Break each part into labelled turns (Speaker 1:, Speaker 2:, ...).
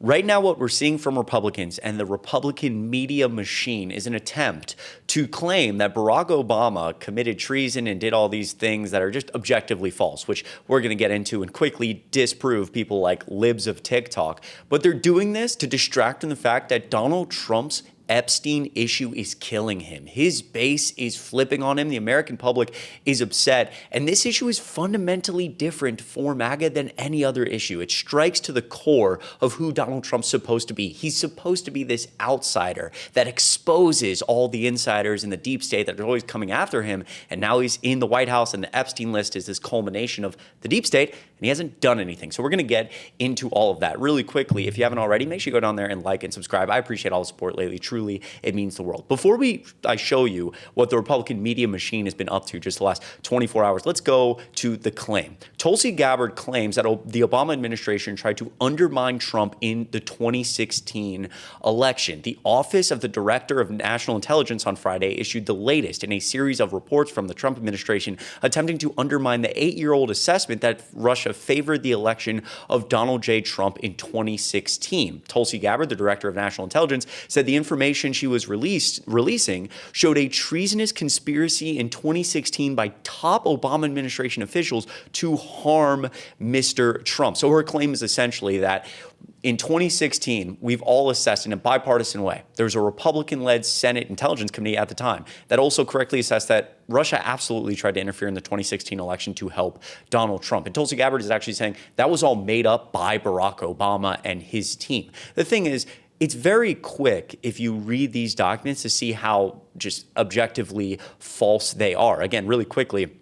Speaker 1: Right now, what we're seeing from Republicans and the Republican media machine is an attempt to claim that Barack Obama committed treason and did all these things that are just objectively false, which we're going to get into and quickly disprove people like libs of TikTok. But they're doing this to distract from the fact that Donald Trump's Epstein issue is killing him. His base is flipping on him. The American public is upset. And this issue is fundamentally different for MAGA than any other issue. It strikes to the core of who Donald Trump's supposed to be. He's supposed to be this outsider that exposes all the insiders in the deep state that are always coming after him. And now he's in the White House, and the Epstein list is this culmination of the deep state, and he hasn't done anything. So we're going to get into all of that really quickly. If you haven't already, make sure you go down there and like and subscribe. I appreciate all the support lately. Truly, it means the world. Before I show you what the Republican media machine has been up to just the last 24 hours, let's go to the claim. Tulsi Gabbard claims that the Obama administration tried to undermine Trump in the 2016 election. The Office of the Director of National Intelligence on Friday issued the latest in a series of reports from the Trump administration attempting to undermine the 8-year-old assessment that Russia favored the election of Donald J. Trump in 2016. Tulsi Gabbard, the Director of National Intelligence, said the information she was releasing showed a treasonous conspiracy in 2016 by top Obama administration officials to harm Mr. Trump. So her claim is essentially that in 2016, we've all assessed in a bipartisan way. There was a Republican-led Senate Intelligence Committee at the time that also correctly assessed that Russia absolutely tried to interfere in the 2016 election to help Donald Trump. And Tulsi Gabbard is actually saying that was all made up by Barack Obama and his team. The thing is, it's very quick if you read these documents to see how just objectively false they are. Again, really quickly,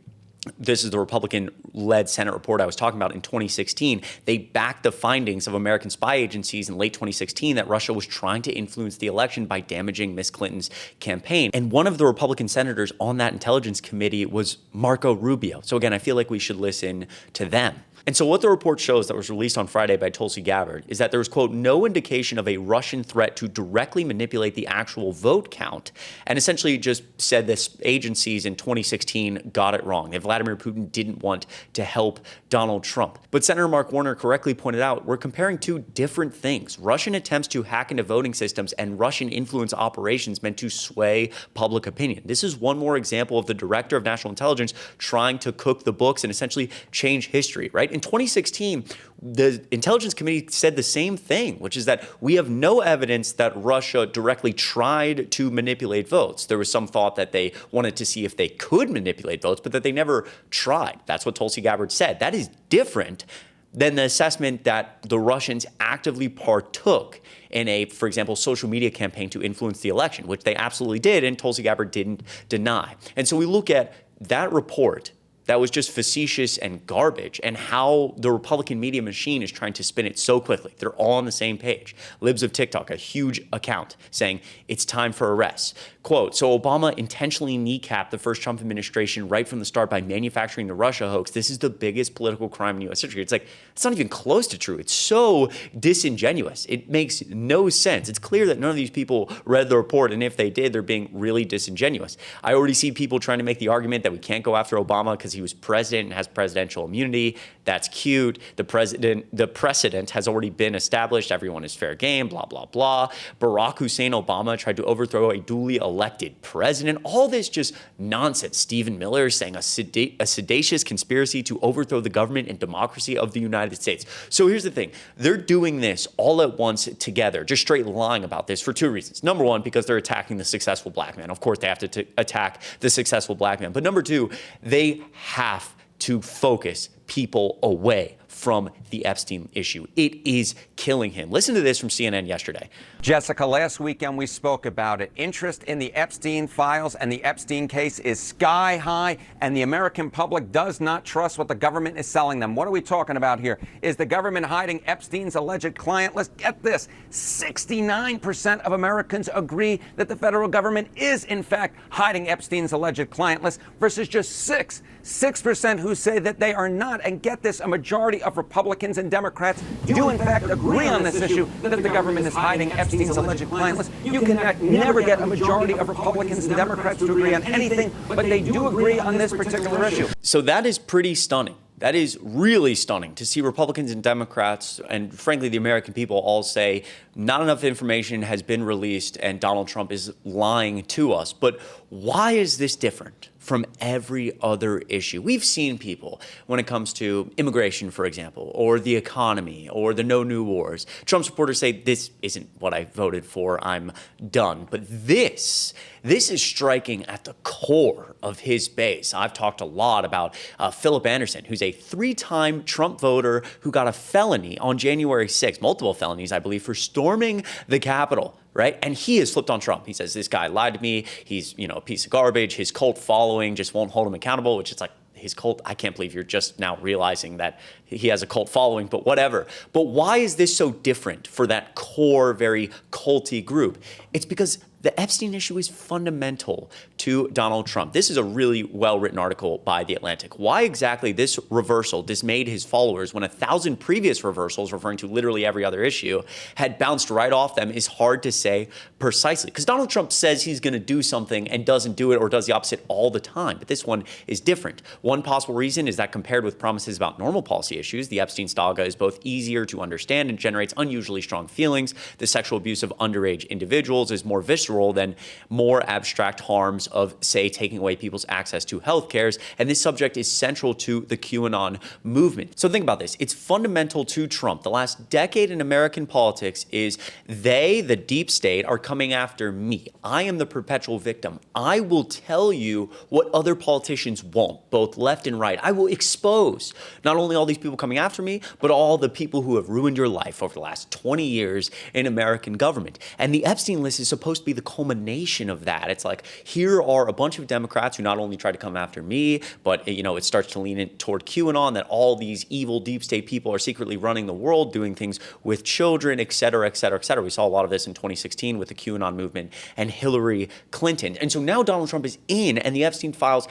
Speaker 1: this is the Republican-led Senate report I was talking about in 2016. They backed the findings of American spy agencies in late 2016 that Russia was trying to influence the election by damaging Ms. Clinton's campaign. And one of the Republican senators on that intelligence committee was Marco Rubio. So again, I feel like we should listen to them. And so what the report shows that was released on Friday by Tulsi Gabbard is that there was, quote, no indication of a Russian threat to directly manipulate the actual vote count, and essentially just said this agencies in 2016 got it wrong, that Vladimir Putin didn't want to help Donald Trump. But Senator Mark Warner correctly pointed out we're comparing two different things. Russian attempts to hack into voting systems and Russian influence operations meant to sway public opinion. This is one more example of the Director of National Intelligence trying to cook the books and essentially change history, right? In 2016, the Intelligence Committee said the same thing, which is that we have no evidence that Russia directly tried to manipulate votes. There was some thought that they wanted to see if they could manipulate votes, but that they never tried. That's what Tulsi Gabbard said. That is different than the assessment that the Russians actively partook in a, for example, social media campaign to influence the election, which they absolutely did, and Tulsi Gabbard didn't deny. And so we look at that report that was just facetious and garbage, and how the Republican media machine is trying to spin it so quickly. They're all on the same page. Libs of TikTok, a huge account, saying it's time for arrests. Quote, so Obama intentionally kneecapped the first Trump administration right from the start by manufacturing the Russia hoax. This is the biggest political crime in U.S. history. It's like, it's not even close to true. It's so disingenuous. It makes no sense. It's clear that none of these people read the report, and if they did, they're being really disingenuous. I already see people trying to make the argument that we can't go after Obama because he was president and has presidential immunity. That's cute. The precedent has already been established. Everyone is fair game, blah, blah, blah. Barack Hussein Obama tried to overthrow a duly elected president. All this just nonsense. Stephen Miller saying a sedacious conspiracy to overthrow the government and democracy of the United States. So here's the thing. They're doing this all at once together, just straight lying about this for two reasons. Number one, because they're attacking the successful black man. Of course, they have to attack the successful black man. But number two, they have to focus people away from the Epstein issue. It is killing him. Listen to this from CNN yesterday.
Speaker 2: Jessica, last weekend we spoke about it. Interest in the Epstein files and the Epstein case is sky high, and the American public does not trust what the government is selling them. What are we talking about here? Is the government hiding Epstein's alleged client list? Get this, 69% of Americans agree that the federal government is, in fact, hiding Epstein's alleged client list versus just 6% who say that they are not. And get this, a majority of Republicans and Democrats do in fact agree on this issue that the government is hiding Epstein's alleged client list. You can never get a majority of Republicans and Democrats to agree on anything, but they do agree on this particular issue.
Speaker 1: So that is pretty stunning. That is really stunning to see Republicans and Democrats, and frankly, the American people all say not enough information has been released and Donald Trump is lying to us. But why is this different from every other issue? We've seen people when it comes to immigration, for example, or the economy, or the no new wars. Trump supporters say, this isn't what I voted for, I'm done. But this is striking at the core of his base. I've talked a lot about Philip Anderson, who's a 3-time Trump voter who got a felony on January 6th, multiple felonies, I believe, for storming the Capitol. Right? And he has flipped on Trump. He says, this guy lied to me. He's, a piece of garbage. His cult following just won't hold him accountable, which is like, his cult, I can't believe you're just now realizing that he has a cult following, but whatever. But why is this so different for that core, very culty group? It's because the Epstein issue is fundamental to Donald Trump. This is a really well-written article by The Atlantic. Why exactly this reversal dismayed his followers when 1,000 previous reversals, referring to literally every other issue, had bounced right off them is hard to say precisely. Because Donald Trump says he's going to do something and doesn't do it, or does the opposite all the time. But this one is different. One possible reason is that compared with promises about normal policy issues, the Epstein saga is both easier to understand and generates unusually strong feelings. The sexual abuse of underage individuals is more visceral than more abstract harms of, say, taking away people's access to health cares. And this subject is central to the QAnon movement. So think about this. It's fundamental to Trump. The last decade in American politics is they, the deep state, are coming after me. I am the perpetual victim. I will tell you what other politicians won't, both left and right. I will expose not only all these people coming after me, but all the people who have ruined your life over the last 20 years in American government. And the Epstein list is supposed to be the culmination of that. It's like, here are a bunch of Democrats who not only try to come after me, but it starts to lean in toward QAnon, that all these evil deep state people are secretly running the world, doing things with children, et cetera, et cetera, et cetera. We saw a lot of this in 2016 with the QAnon movement and Hillary Clinton. And so now Donald Trump is in, and the Epstein files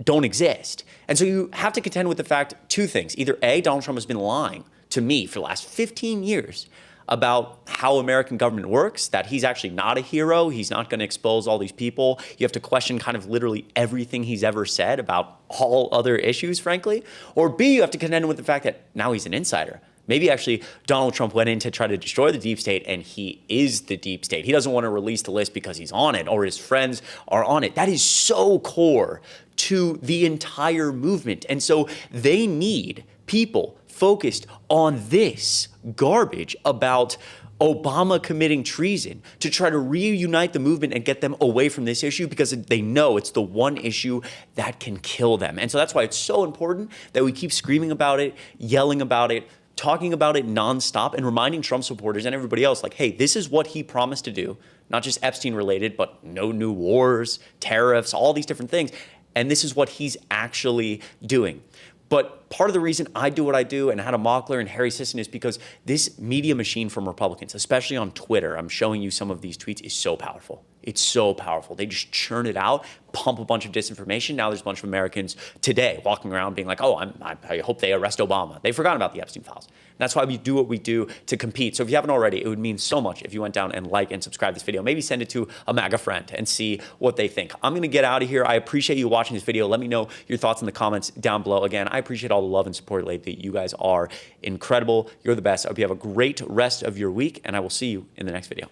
Speaker 1: don't exist. And so you have to contend with the fact, two things. Either A, Donald Trump has been lying to me for the last 15 years about how American government works, that he's actually not a hero. He's not going to expose all these people. You have to question kind of literally everything he's ever said about all other issues, frankly. Or B, you have to contend with the fact that now he's an insider. Maybe actually Donald Trump went in to try to destroy the deep state, and he is the deep state. He doesn't want to release the list because he's on it or his friends are on it. That is so core to the entire movement. And so they need people focused on this garbage about Obama committing treason to try to reunite the movement and get them away from this issue, because they know it's the one issue that can kill them. And so that's why it's so important that we keep screaming about it, yelling about it, talking about it nonstop, and reminding Trump supporters and everybody else, like, hey, this is what he promised to do, not just Epstein related, but no new wars, tariffs, all these different things. And this is what he's actually doing. But part of the reason I do what I do, and Adam Mockler and Harry Sisson, is because this media machine from Republicans, especially on Twitter, I'm showing you some of these tweets, is so powerful. It's so powerful. They just churn it out, pump a bunch of disinformation. Now there's a bunch of Americans today walking around being like, oh, I hope they arrest Obama. They've forgotten about the Epstein files. And that's why we do what we do to compete. So if you haven't already, it would mean so much if you went down and like and subscribe this video. Maybe send it to a MAGA friend and see what they think. I'm going to get out of here. I appreciate you watching this video. Let me know your thoughts in the comments down below. Again, I appreciate all the love and support lately. You guys are incredible. You're the best. I hope you have a great rest of your week, and I will see you in the next video.